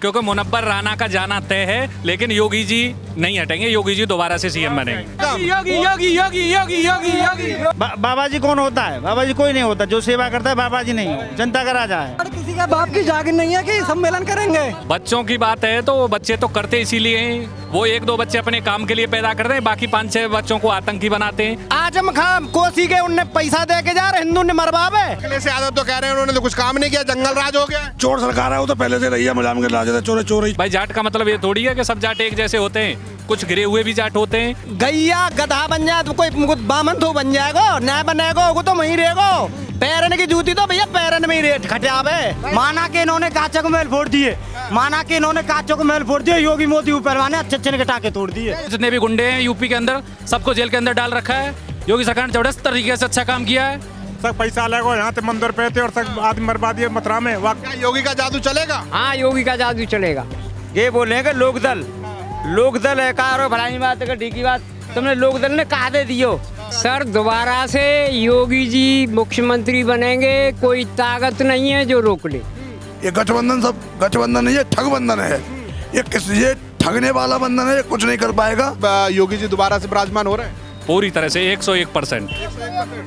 क्योंकि मुनव्वर राणा का जाना तय है, लेकिन योगी जी नहीं हटेंगे। योगी जी दोबारा से सीएम बनेंगे। योगी योगी योगी योगी योगी योगी बाबा जी कौन होता है? बाबा जी कोई नहीं होता। जो सेवा करता है बाबा जी नहीं हो, जनता का राजा है। किसी का बाप की जागीर नहीं है कि सम्मेलन करेंगे। बच्चों की बात है तो वो बच्चे तो करते इसीलिए हैं, वो एक दो बच्चे अपने काम के लिए पैदा करते हैं, बाकी 5-6 बच्चों को आतंकी बनाते हैं। आजम खान कोसी के उनने पैसा दे के जा रहे, हिंदू ने मरवावे। अखिलेश यादव तो कह रहे हैं उन्होंने तो कुछ काम नहीं किया, जंगल राज हो गया। चोर सरकार है, वो तो पहले से रही है, मुलायम के राज है, चोर चोर ही। भाई जाट का मतलब ये थोड़ी है कि सब जाट एक जैसे होते हैं, कुछ गिरे हुए भी जाट होते हैं। गैया गधा बन जाए तो कोई बामन तो बन जाएगा, न्याय बनेगा वो तो वहीं रहेगा। पैरन की जूती तो भैया पैरन में ही रेट खटावे। माना के इन्होंने कांचों को महल फोड़ दिए, माना के इन्होंने कांचों को महल फोड़ दिए। योगी मोदी ऊपर ने अच्छे अच्छे टाके तोड़ दिए। जितने भी गुंडे हैं यूपी के अंदर, सबको जेल के अंदर डाल रखा है। योगी सरकार ने जबरदस्त तरीके से अच्छा काम किया है। सब पैसा लगो यहाँ से मंदिर पे थे और सब आदमी बर्बाद दिए मथुरा में। क्या योगी का जादू चलेगा? हाँ, योगी का जादू चलेगा। ये बोले कि लोकदल है कार भलाई बात है ठीक की बात। तुमने लोकदल ने कहा दे दियो। सर दोबारा से योगी जी मुख्यमंत्री बनेंगे, कोई ताकत नहीं है जो रोक ले। ये गठबंधन सब गठबंधन नहीं है, ठगबंधन है। ये ठगने वाला बंधन है, ये कुछ नहीं कर पाएगा। योगी जी दोबारा से विराजमान हो रहे हैं पूरी तरह से 101%।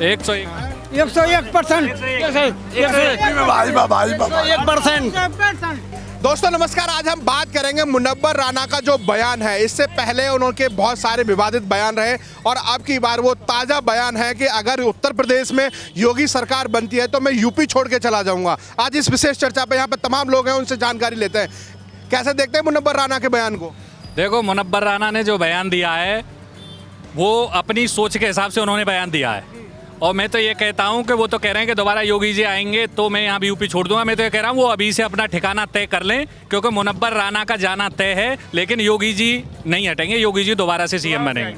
101%। दोस्तों नमस्कार। आज हम बात करेंगे मुनव्वर राणा का जो बयान है। इससे पहले उनके बहुत सारे विवादित बयान रहे और अब की बार वो ताज़ा बयान है कि अगर उत्तर प्रदेश में योगी सरकार बनती है तो मैं यूपी छोड़ के चला जाऊंगा। आज इस विशेष चर्चा पे यहाँ पे तमाम लोग हैं, उनसे जानकारी लेते हैं। कैसे देखते हैं मुनव्वर राणा के बयान को? देखो, मुनव्वर राणा ने जो बयान दिया है वो अपनी सोच के हिसाब से उन्होंने बयान दिया है, और मैं तो ये कहता हूँ कि वो तो कह रहे हैं कि दोबारा योगी जी आएंगे तो मैं यहाँ भी यूपी छोड़ दूंगा। मैं तो ये कह रहा हूँ वो अभी से अपना ठिकाना तय कर लें, क्योंकि मुनव्वर राणा का जाना तय है, लेकिन योगी जी नहीं हटेंगे। योगी जी दोबारा से सीएम बनेंगे।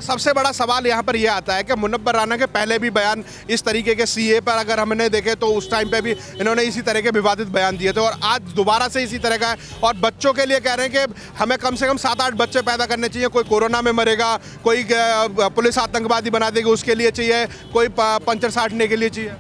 सबसे बड़ा सवाल यहाँ पर यह आता है कि मुनव्वर राणा के पहले भी बयान इस तरीके के सीए पर अगर हमने देखे तो उस टाइम पे भी इन्होंने इसी तरह के विवादित बयान दिए थे, और आज दोबारा से इसी तरह का है। और बच्चों के लिए कह रहे हैं कि हमें कम से कम 7-8 बच्चे पैदा करने चाहिए। कोई कोरोना में मरेगा, कोई पुलिस आतंकवादी बना देगी उसके लिए चाहिए, कोई पंचर साटने के लिए चाहिए।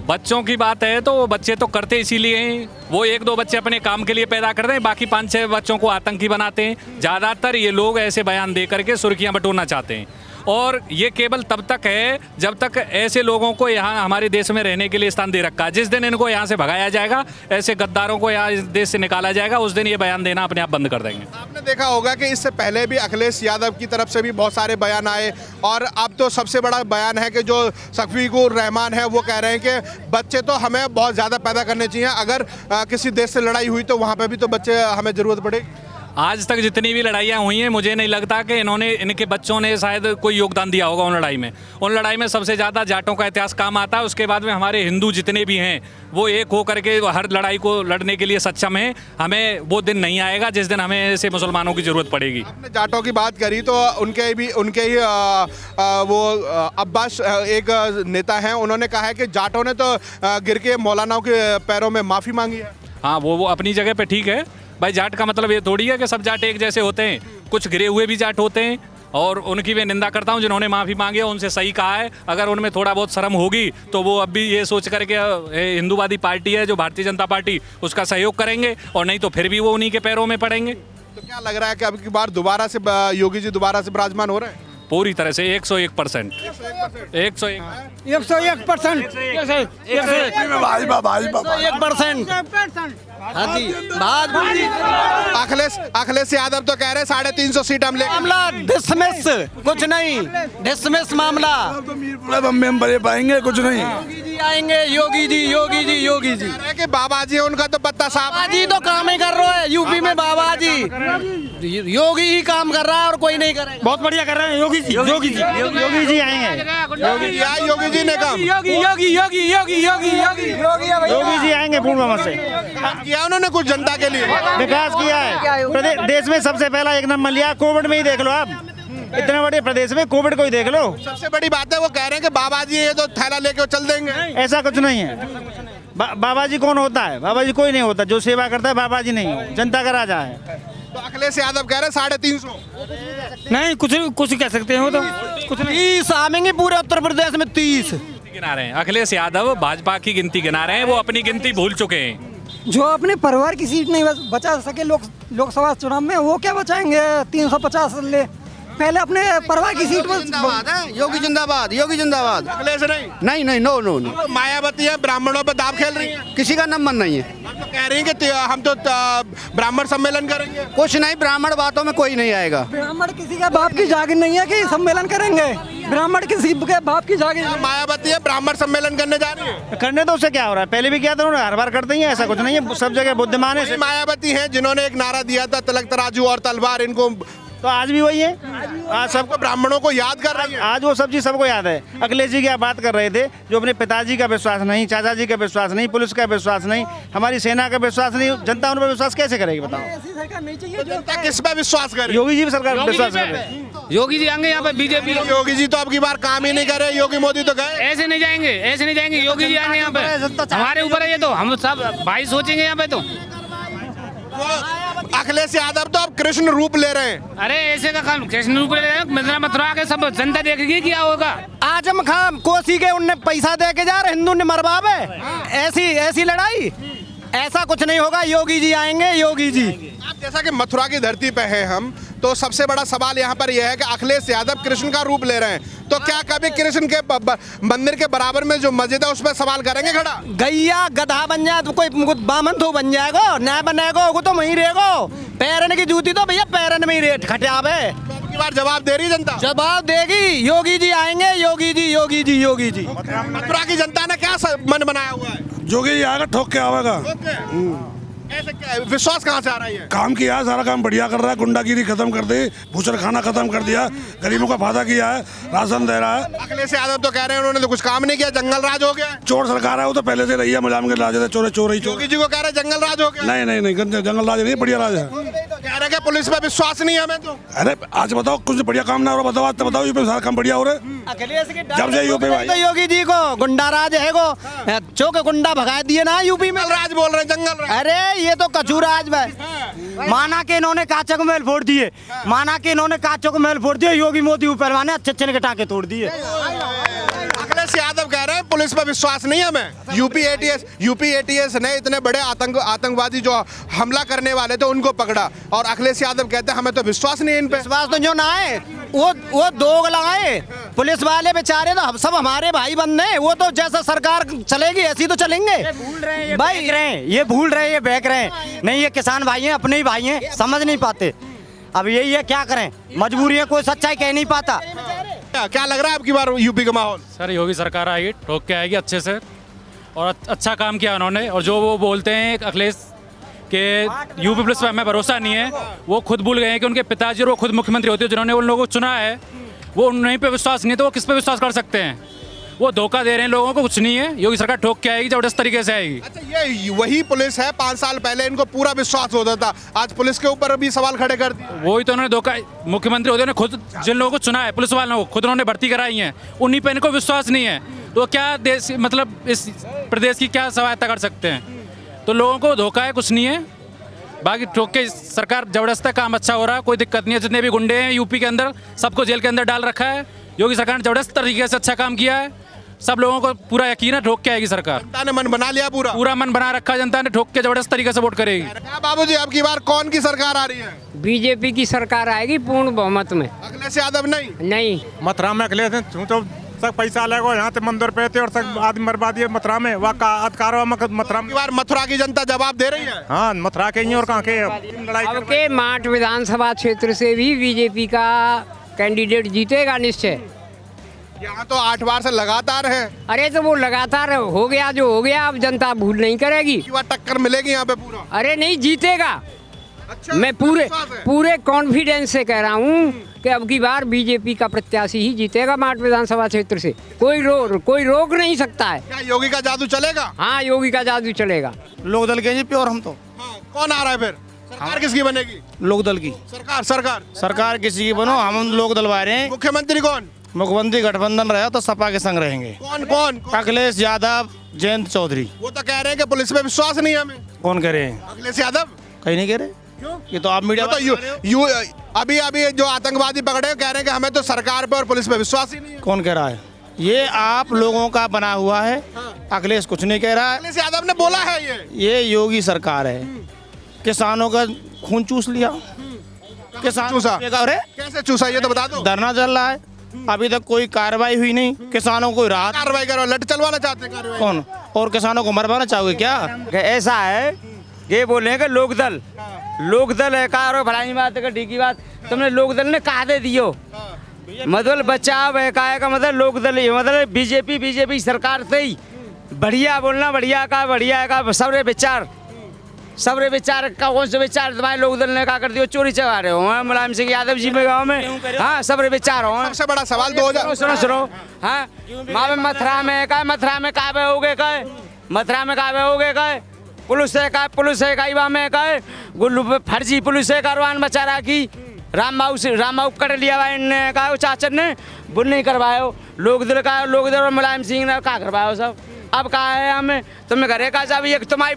बच्चों की बात है तो वो बच्चे तो करते इसीलिए हैं, वो एक दो बच्चे अपने काम के लिए पैदा करते हैं, बाकी 5-6 बच्चों को आतंकी बनाते हैं। ज़्यादातर ये लोग ऐसे बयान दे करके सुर्खियां बटोरना चाहते हैं, और ये केवल तब तक है जब तक ऐसे लोगों को यहाँ हमारे देश में रहने के लिए स्थान दे रखा है। जिस दिन इनको यहाँ से भगाया जाएगा, ऐसे गद्दारों को यहाँ इस देश से निकाला जाएगा, उस दिन ये बयान देना अपने आप बंद कर देंगे। आपने देखा होगा कि इससे पहले भी अखिलेश यादव की तरफ से भी बहुत सारे बयान आए, और अब तो सबसे बड़ा बयान है कि जो शफीकुर रहमान है वो कह रहे हैं कि बच्चे तो हमें बहुत ज़्यादा पैदा करने चाहिए। अगर किसी देश से लड़ाई हुई तो वहाँ पर भी तो बच्चे हमें ज़रूरत पड़ेगी। आज तक जितनी भी लड़ाइयाँ हुई हैं, मुझे नहीं लगता कि इनके बच्चों ने शायद कोई योगदान दिया होगा उन लड़ाई में। उन लड़ाई में सबसे ज़्यादा जाटों का इतिहास काम आता है। उसके बाद में हमारे हिंदू जितने भी हैं वो एक हो करके हर लड़ाई को लड़ने के लिए सक्षम हैं। हमें वो दिन नहीं आएगा जिस दिन हमें ऐसे मुसलमानों की ज़रूरत पड़ेगी। आपने जाटों की बात करी तो उनके ही वो अब्बास एक नेता हैं, उन्होंने कहा है कि जाटों ने तो गिर के मौलानाओं के पैरों में माफ़ी मांगी है। हाँ, वो अपनी जगह पे ठीक है। भाई जाट का मतलब ये थोड़ी है कि सब जाट एक जैसे होते हैं, कुछ गिरे हुए भी जाट होते हैं, और उनकी मैं निंदा करता हूं जिन्होंने माफ़ी मांगी है, उनसे सही कहा है। अगर उनमें थोड़ा बहुत शर्म होगी तो वो अब भी ये सोच करके हिंदूवादी पार्टी है जो भारतीय जनता पार्टी, उसका सहयोग करेंगे, और नहीं तो फिर भी वो उन्हीं के पैरों में पड़ेंगे। तो क्या लग रहा है कि अब की बार दोबारा से योगी जी दोबारा से विराजमान हो रहे हैं? पूरी तरह से 101%। 101%। अखिलेश यादव तो कह रहे हैं 350 सीट हम लेंगे। मामला डिसमिस, कुछ नहीं, डिसमिस मामला। बम्बे में बड़े पाएंगे, कुछ नहीं। योगी जी आएंगे, योगी जी योगी जी योगी जी। कह रहे हैं कि बाबा जी उनका तो पत्ता साफ। बाबा जी तो काम ही कर रहे हैं यूपी में। बाबा जी योगी ही काम कर रहा है और कोई नहीं करेगा। बहुत बढ़िया कर रहे हैं योगी जी। योगी जी आएंगे। योगी जी ने काम योगी जी आएंगे पूर्णिमा से। किया उन्होंने कुछ जनता के लिए विकास किया है। देश में सबसे पहला 1 नंबर लिया। कोविड में ही देख लो आप, इतने बड़े प्रदेश में कोविड को ही देख लो। सबसे बड़ी बात है वो कह रहे हैं कि बाबा जी ये तो थैला लेके चल देंगे। ऐसा कुछ नहीं है। बाबा जी कौन होता है? बाबा जी कोई नहीं होता। जो सेवा करता है बाबा जी नहीं हो, जनता का राजा है। तो अखिलेश यादव कह रहे हैं 350। नहीं, कुछ कह सकते हो तो कुछ नहीं। 30 आएंगे पूरे उत्तर प्रदेश में। 30 गिना रहे हैं। अखिलेश यादव भाजपा की गिनती गिना रहे हैं, वो अपनी गिनती भूल चुके हैं। जो अपने परिवार की सीट नहीं बचा सके लोकसभा चुनाव में, वो क्या बचाएंगे 350 ले। पहले अपने परिवार की सीट जिंदाबाद है, योगी जिंदाबाद, योगी जिंदाबाद। अखिलेश नहीं, नहीं नहीं, नो नो नो, मायावती है, ब्राह्मणों पर दाव खेल रही है। किसी का नंबर नहीं है। हम तो कह रही हैं कि हम तो ब्राह्मण सम्मेलन करेंगे। कुछ नहीं, ब्राह्मण बातों में कोई नहीं आएगा। ब्राह्मण किसी का बाप की जागीर नहीं है कि सम्मेलन करेंगे। ब्राह्मण किसी के बाप की जागीर नहीं है। मायावती है, ब्राह्मण सम्मेलन करने जा रही है। करने तो उससे क्या हो रहा है, पहले भी किया था उन्होंने, हर बार करते ही हैं, ऐसा कुछ नहीं है, सब जगह बुद्धिमान है। वही मायावती हैं जिन्होंने एक नारा दिया था, तिलक तराजू और तलवार, इनको तो आज भी वही है, आज सबको ब्राह्मणों को याद कर रही है। आज वो सब चीज सबको याद है। अखिलेश जी की आप बात कर रहे थे, जो अपने पिताजी का विश्वास नहीं, चाचा जी का विश्वास नहीं, पुलिस का विश्वास नहीं, हमारी सेना का विश्वास नहीं, जनता उन पर विश्वास कैसे करेगी बताओ। ऐसी सरकार नहीं चाहिए जो जनता किस पे विश्वास करे? योगी जी भी सरकार पर विश्वास कर रहे हैं। योगी जी आएंगे यहाँ पे, बीजेपी योगी जी तो अब की बार काम ही नहीं करे, योगी मोदी तो गए। ऐसे नहीं जाएंगे, ऐसे नहीं जाएंगे। योगी जी आएंगे यहाँ पे, हमारे ऊपर है ये, तो हम सब भाई सोचेंगे यहाँ पे। तो अखिलेश यादव तो अब कृष्ण रूप ले रहे हैं। अरे ऐसे का काम कृष्ण रूप ले रहे हैं, मथुरा मथुरा के सब जनता देखेगी क्या होगा। आजम खान कोसी के उनने पैसा दे के जा रहे, हिंदू ने मरवावे। ऐसी लड़ाई, ऐसा कुछ नहीं होगा। योगी जी आएंगे, योगी जी। अब जैसा कि मथुरा की धरती पे है हम, तो सबसे बड़ा सवाल यहाँ पर यह है कि अखिलेश यादव कृष्ण का रूप ले रहे हैं, तो क्या कभी कृष्ण के मंदिर के बराबर में जो मस्जिद है उस पर सवाल करेंगे खड़ा? गैया गधा बन जाए तो कोई बामन तो बन जाएगा, न बनेगा वो तो वहीं रहेगा। पैरन की जूती तो भैया पैरन में ही रेट खटावे। अब की बार जवाब दे रही जनता, जवाब देगी। योगी जी आएंगे, योगी जी, योगी जी, योगी जी। मथुरा की जनता ने क्या मन बनाया हुआ है? जोगी जी आएगा, ठोक के आवेगा। ऐसे क्या है? विश्वास कहाँ से आ रहा है? काम किया है, सारा काम बढ़िया कर रहा है, गुंडागिरी खत्म कर दी, भूचर खाना खत्म कर दिया, गरीबों का फायदा किया है, राशन दे रहा है। अखिलेश यादव तो कह रहे हैं उन्होंने तो कुछ काम नहीं किया, जंगल राज हो गया। चोर सरकार है, वो तो पहले से रही है, मुलायम के राज है, चोर चोर ही चोर। योगी जी को कह रहे हैं जंगल राज हो गया। नहीं, जंगल राज नहीं, बढ़िया राज है। कह रहे हैं पुलिस पे विश्वास नहीं है हमें तो। अरे आज बताओ, कुछ बढ़िया काम ना हो रहा, बताओ आज तो बताओ, यूपी में सारा काम बढ़िया हो रहा है। अखिलेश के जब से यूपी में तो योगी जी को गुंडा राज है गो, चौक गुंडा भगा दिए ना यूपी में। राज बोल रहे हैं, जंगल राज। अरे ये तो कचू राज है। माना के इन्होंने काचक महल फोड़ दिए, माना के इन्होंने काचक महल फोड़ दिए, योगी मोदी ऊपर माने अच्छे के टाके तोड़ दिए। अखिलेश यादव कह रहे हैं पुलिस पर विश्वास नहीं है हमें। यूपी एटीएस ने इतने बड़े आतंकवादी जो हमला करने वाले थे उनको पकड़ा, और अखिलेश यादव कहते हैं हमें तो विश्वास नहीं है इन पे। विश्वास तो जो ना है वो दोग लगाए। पुलिस वाले बेचारे तो सब हमारे भाई बंद हैं, वो तो जैसा सरकार चलेगी ऐसी तो चलेंगे। भाई ये भूल रहे, ये बहक रहे हैं। नहीं, ये किसान भाई हैं, अपने ही भाई हैं, समझ नहीं पाते। अब यही है, क्या करें, मजबूरी है, कोई सच्चाई कह नहीं पाता। क्या लग रहा है आपकी बार यूपी का माहौल? सर योगी सरकार आएगी, ठोक के आएगी अच्छे से, और अच्छा काम किया उन्होंने। और जो वो बोलते हैं अखिलेश के यूपी पुलिस पर हमें भरोसा नहीं है, वो खुद भूल गए हैं कि उनके पिताजी और वो खुद मुख्यमंत्री होते हैं जिन्होंने उन लोगों को चुना है, वो उन्हीं पे विश्वास नहीं है, तो वो किस पे विश्वास कर सकते हैं? वो धोखा दे रहे हैं लोगों को, कुछ नहीं है। योगी सरकार ठोक के आएगी, जबरदस्त तरीके से आएगी। अच्छा, ये वही पुलिस है, 5 साल पहले इनको पूरा विश्वास होता था, आज पुलिस के ऊपर भी सवाल खड़े कर दिए। वही तो उन्होंने धोखा, मुख्यमंत्री होते हैं खुद जिन लोगों को चुना है, पुलिस वालों को खुद उन्होंने भर्ती कराई है, उन्हीं पे इनको विश्वास नहीं है, तो क्या देश मतलब इस प्रदेश की क्या सहायता कर सकते हैं? तो लोगों को धोखा है, कुछ नहीं है। बाकी ठोक के सरकार जबरदस्त है, काम अच्छा हो रहा है, कोई दिक्कत नहीं है। जितने भी गुंडे हैं यूपी के अंदर सबको जेल के अंदर डाल रखा है। योगी सरकार ने जबरदस्त तरीके से अच्छा काम किया है, सब लोगों को पूरा यकीन है ठोक के आएगी सरकार। जनता ने मन बना लिया, पूरा मन बना रखा है जनता ने, ठोक के जबरदस्त तरीके से वोट करेगी। बाबूजी अब की बार कौन की सरकार आ रही है? बीजेपी की सरकार आएगी पूर्ण बहुमत में। अखिलेश यादव नहीं? मथुरा में अखिलेश तो सब पैसा लगो, यहाँ से मंदिर पे थे और सब आदमी बर्बाद दिए मथुरा में। मथुरा में बार मथुरा की जनता जवाब दे रही है। हाँ, मथुरा के ही और कहाँ के लड़ाई अब के माठ विधानसभा क्षेत्र से भी बीजेपी का कैंडिडेट जीतेगा निश्चय। यहाँ तो 8 बार से लगातार है। अरे तो वो लगातार हो गया जो हो गया, अब जनता भूल नहीं करेगी। टक्कर मिलेगी यहाँ पे पूरा? अरे नहीं, जीतेगा। अच्छा, मैं पूरे कॉन्फिडेंस से कह रहा हूँ कि अब की बार बीजेपी का प्रत्याशी ही जीतेगा माठ विधानसभा क्षेत्र से। कोई रोक नहीं सकता है। क्या योगी का जादू चलेगा? हाँ, योगी का जादू चलेगा। लोकदल के जी प्योर हम तो। हाँ, कौन आ रहा है फिर? सरकार किसकी बनेगी? लोकदल की सरकार किसी की बनो, हम लोकदल वाले हैं। मुख्यमंत्री कौन? मुख्यमंत्री गठबंधन रहा तो सपा के संग रहेंगे। कौन? अखिलेश यादव, जयंत चौधरी। वो तो कह रहे हैं कि पुलिस पे विश्वास नहीं है हमें। कौन कह रहे हैं? अखिलेश यादव। कहीं नहीं कह रहे। क्यों? ये तो आप मीडिया अभी जो आतंकवादी पकड़े कह रहे हैं कि हमें तो सरकार पे और पुलिस पे विश्वास ही नहीं है। कौन कह रहा है? ये आप लोगों का बना हुआ है। अखिलेश कुछ नहीं कह रहा है। अखिलेश यादव ने बोला है ये योगी सरकार है। किसानों का खून चूस लिया। किसान चूसा? अरे कैसे चूसा ये तो बता दो। धरना चल रहा है, अभी तक कोई कार्रवाई हुई नहीं। किसानों को राहत कार्रवाई करो, लट चलवाना चाहते हैं कार्रवाई। कौन? और किसानों को मरवाना चाहोगे क्या? ऐसा है, ये बोले कि लोकदल है का और भलाई बात है ठीक की बात। तुमने लोकदल ने कहा दे दियो, मतलब बचाव है का मतलब लोकदल ही मतलब बीजेपी सरकार से ही बढ़िया बोलना, बढ़िया का सबरे विचार का कौन से विचार तुम्हारे लोकदल ने क्या कर दियो? चोरी चढ़ा रहे हो मुलायम सिंह यादव जी में गाँव में। हाँ, सबरे विचार हो। सबसे बड़ा सवाल 2000 सुनो हाँ, मथुरा में काबे हो गए कहे, मथुरा में काबे हो गए कहे, पुलिस है का में कहे गुल्लू फर्जी पुलिस है कारवान बचा रहा की राम बाबू कर लिया भाई ने कहा चाचन ने बुल नहीं करवायो। लोकदल और मुलायम सिंह ने कहा करवायो सब। अब कहा है हमें तुम्हें घरे का जब एक तुम्हारी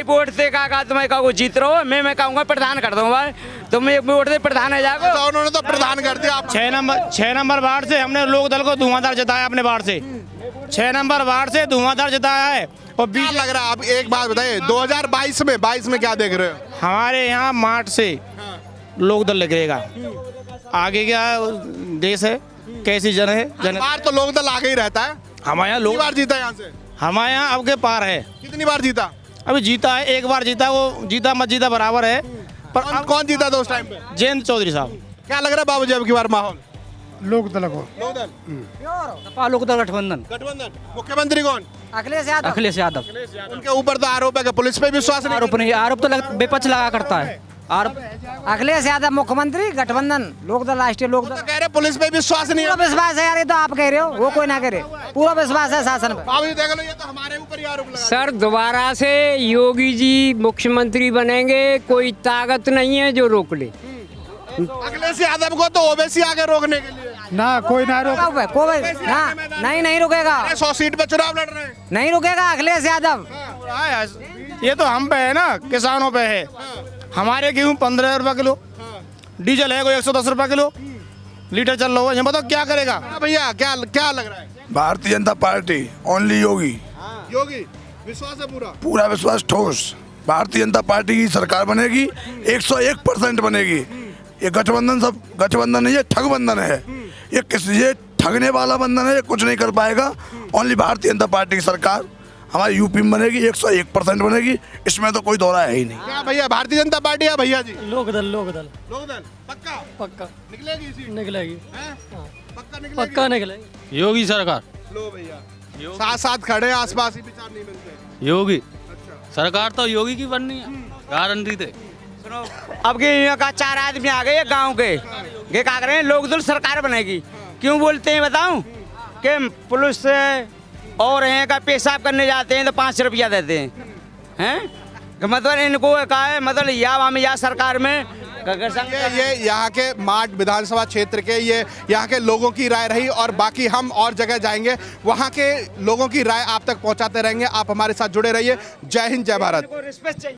वोट से कहा तुम्हें कहो जीत रहो, मैं कहूँगा प्रधान कर दूँ भाई, तुम एक वोट से प्रधान है जाओ। तो उन्होंने तो प्रधान कर दिया। 6 नंबर वार्ड से हमने लोकदल को धुआंधार जिताया अपने वार्ड से। 6 नंबर वार्ड से धुआंधार जिताया है। और क्या लग रहा है? अब एक बात बताइए, 2022 में क्या देख रहे हो? हमारे यहाँ मार्च से लोकदल लगेगा। आगे क्या देश है, कैसी जन है बार तो लोकदल आगे ही रहता है। हमारे यहाँ कितनी बार जीता यहाँ से? हमारे यहाँ अब के पार है। कितनी बार जीता? अभी जीता है, एक बार जीता, वो जीता मत जीता बराबर है। पर कौन जीता था उस टाइम पे? जयंत चौधरी साहब। क्या लग रहा है बाबूजी अब की बार माहौल? लोकदल को लोकदल गठबंधन। मुख्यमंत्री कौन? अखिलेश यादव। उनके ऊपर तो आरोप है कि पुलिस पे विश्वास नहीं। आरोप तो विपक्ष लगा करता है। अखिलेश यादव मुख्यमंत्री, गठबंधन लोकदल, राष्ट्रीय लोकदल। तो कह रहे पुलिस पे विश्वास नहीं है। पूरा विश्वास है यार, ये तो आप कह रहे हो, वो कोई ना करे। पूरा विश्वास है शासन पे। बाबूजी देख लो, ये तो हमारे ऊपर ही आरोप लगा। सर दोबारा से योगी जी मुख्यमंत्री बनेंगे, कोई ताकत नहीं है जो रोक ले। अखिलेश यादव को तो ओबीसी आगे रोकने के लिए ना कोई ना रोक। नहीं रुकेगा। 100 सीट पे चुनाव लड़ रहे हैं। नहीं रुकेगा अखिलेश यादव। ये तो हम पे है ना, किसानों पे है। हमारे गेहूँ 15 रुपये किलो, डीजल है कोई 110 रुपये किलो लीटर चल रहा है। ये बताओ क्या करेगा भैया? क्या लग रहा है? भारतीय जनता पार्टी ओनली योगी। योगी विश्वास है पूरा विश्वास ठोस। भारतीय जनता पार्टी की सरकार बनेगी, 101% बनेगी। ये गठबंधन नहीं, ये ठगबंधन है। ये ठगने वाला बंधन है, ये कुछ नहीं कर पाएगा। ओनली भारतीय जनता पार्टी की सरकार हमारी यूपी में बनेगी, 101% बनेगी। इसमें तो कोई दौरा है ही नहीं। क्या भैया भारतीय जनता पार्टी है भैया जी? लोकदल पक्का निकलेगी सीट? निकलेगी, पक्का निकलेगी। योगी सरकार। लो भैया साथ खड़े, आसपास ही विचार नहीं मिलते। योगी सरकार तो योगी की बननी है, गारंटी थे। अब के का 4 आदमी आ गए गांव के, ये क्या करें? लोकदल सरकार बनेगी। क्यों बोलते हैं बताऊं? कि पुलिस और हैं का पेशाब करने जाते हैं तो 5 रुपया देते हैं। मतलब इनको का है, मतलब या सरकार में ये यहाँ के माट विधानसभा क्षेत्र के ये यहाँ के लोगों की राय रही। और बाकी हम और जगह जाएंगे, वहाँ के लोगों की राय आप तक पहुँचाते रहेंगे। आप हमारे साथ जुड़े रहिए। जय हिंद, जय भारत।